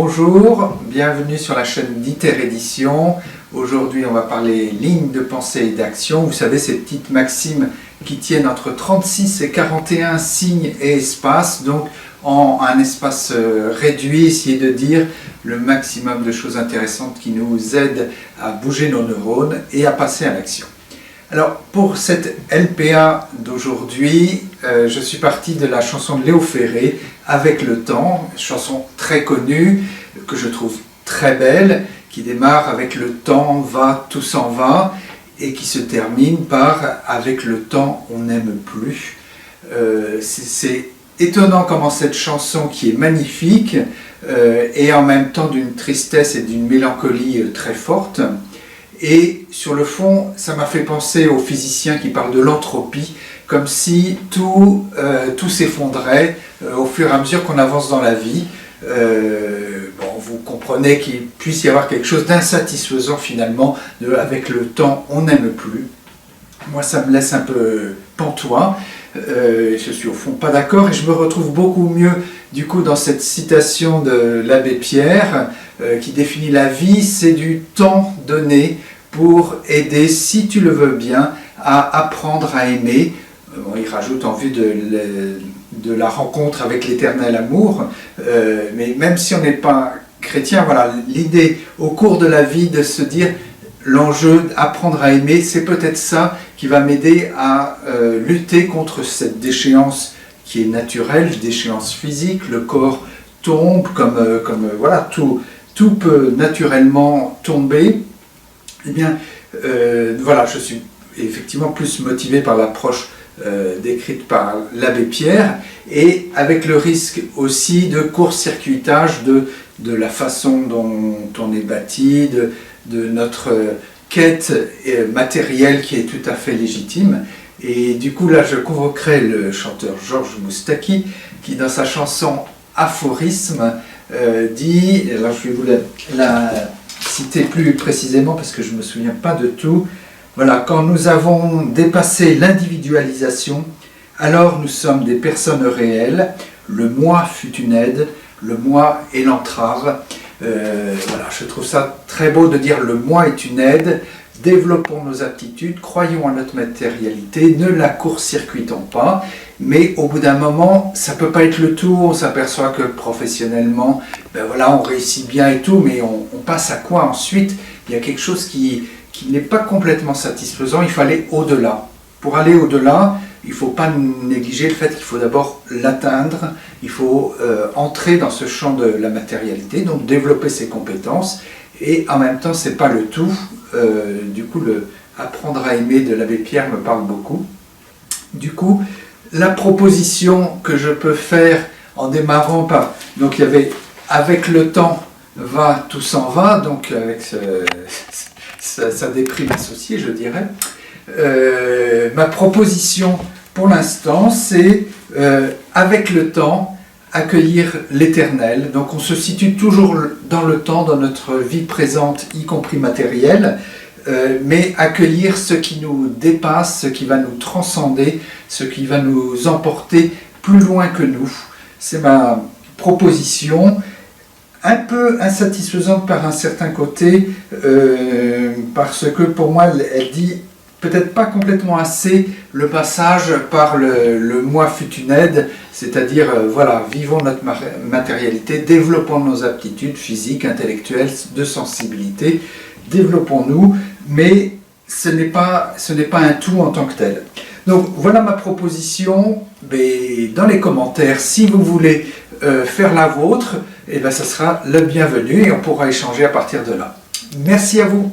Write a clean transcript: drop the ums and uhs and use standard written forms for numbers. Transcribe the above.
Bonjour, bienvenue sur la chaîne d'ITER Édition. Aujourd'hui, on va parler lignes de pensée et d'action. Vous savez, ces petites maximes qui tiennent entre 36 et 41 signes et espaces. Donc, en un espace réduit, essayer de dire le maximum de choses intéressantes qui nous aident à bouger nos neurones et à passer à l'action. Alors, pour cette LPA d'aujourd'hui, je suis parti de la chanson de Léo Ferré, Avec le temps, chanson très connue, que je trouve très belle, qui démarre avec le temps va, tout s'en va, et qui se termine par Avec le temps, on n'aime plus. C'est étonnant comment cette chanson, qui est magnifique, est en même temps d'une tristesse et d'une mélancolie très forte. Et sur le fond, ça m'a fait penser aux physiciens qui parlent de l'entropie, comme si tout s'effondrait au fur et à mesure qu'on avance dans la vie. Vous comprenez qu'il puisse y avoir quelque chose d'insatisfaisant finalement, avec le temps, on n'aime plus. Moi, ça me laisse un peu pantois. Je suis au fond pas d'accord et je me retrouve beaucoup mieux du coup dans cette citation de l'abbé Pierre qui définit la vie, c'est du temps donné pour aider, si tu le veux bien, à apprendre à aimer. Il rajoute en vue de la rencontre avec l'éternel amour, mais même si on n'est pas chrétien, voilà, l'idée au cours de la vie de se dire l'enjeu d'apprendre à aimer, c'est peut-être ça qui va m'aider à lutter contre cette déchéance qui est naturelle, déchéance physique, le corps tombe, voilà, tout peut naturellement tomber. Eh bien, voilà, je suis effectivement plus motivé par l'approche décrite par l'abbé Pierre, et avec le risque aussi de court-circuitage de la façon dont on est bâti, de notre quête matérielle qui est tout à fait légitime. Et du coup, là, je convoquerai le chanteur Georges Moustaki, qui dans sa chanson Aphorisme dit, alors je vais vous la citer plus précisément parce que je ne me souviens pas de tout. Voilà, quand nous avons dépassé l'individualisation, alors nous sommes des personnes réelles, le moi fut une aide, le moi est l'entrave. Voilà, je trouve ça très beau de dire le moi est une aide, développons nos aptitudes, croyons en notre matérialité, ne la court-circuitons pas, mais au bout d'un moment, ça ne peut pas être le tout, on s'aperçoit que professionnellement, voilà, on réussit bien et tout, mais on passe à quoi ensuite? Il y a quelque chose qui n'est pas complètement satisfaisant, il faut aller au-delà. Pour aller au-delà, il ne faut pas négliger le fait qu'il faut d'abord l'atteindre, il faut entrer dans ce champ de la matérialité, donc développer ses compétences, et en même temps, ce n'est pas le tout. Du coup, le apprendre à aimer de l'abbé Pierre me parle beaucoup. Du coup, la proposition que je peux faire en démarrant par, donc il y avait avec le temps va, tout s'en va, donc avec sa déprime associée, je dirais. Ma proposition pour l'instant, c'est avec le temps, accueillir l'éternel. Donc on se situe toujours dans le temps, dans notre vie présente, y compris matérielle, mais accueillir ce qui nous dépasse, ce qui va nous transcender, ce qui va nous emporter plus loin que nous. C'est ma proposition, un peu insatisfaisante par un certain côté, parce que pour moi, elle dit peut-être pas complètement assez le passage par le moi fut une aide, c'est-à-dire, voilà, vivons notre matérialité, développons nos aptitudes physiques, intellectuelles, de sensibilité, développons-nous, mais ce n'est pas un tout en tant que tel. Donc voilà ma proposition, mais dans les commentaires, si vous voulez faire la vôtre, ça sera le bienvenu et on pourra échanger à partir de là. Merci à vous.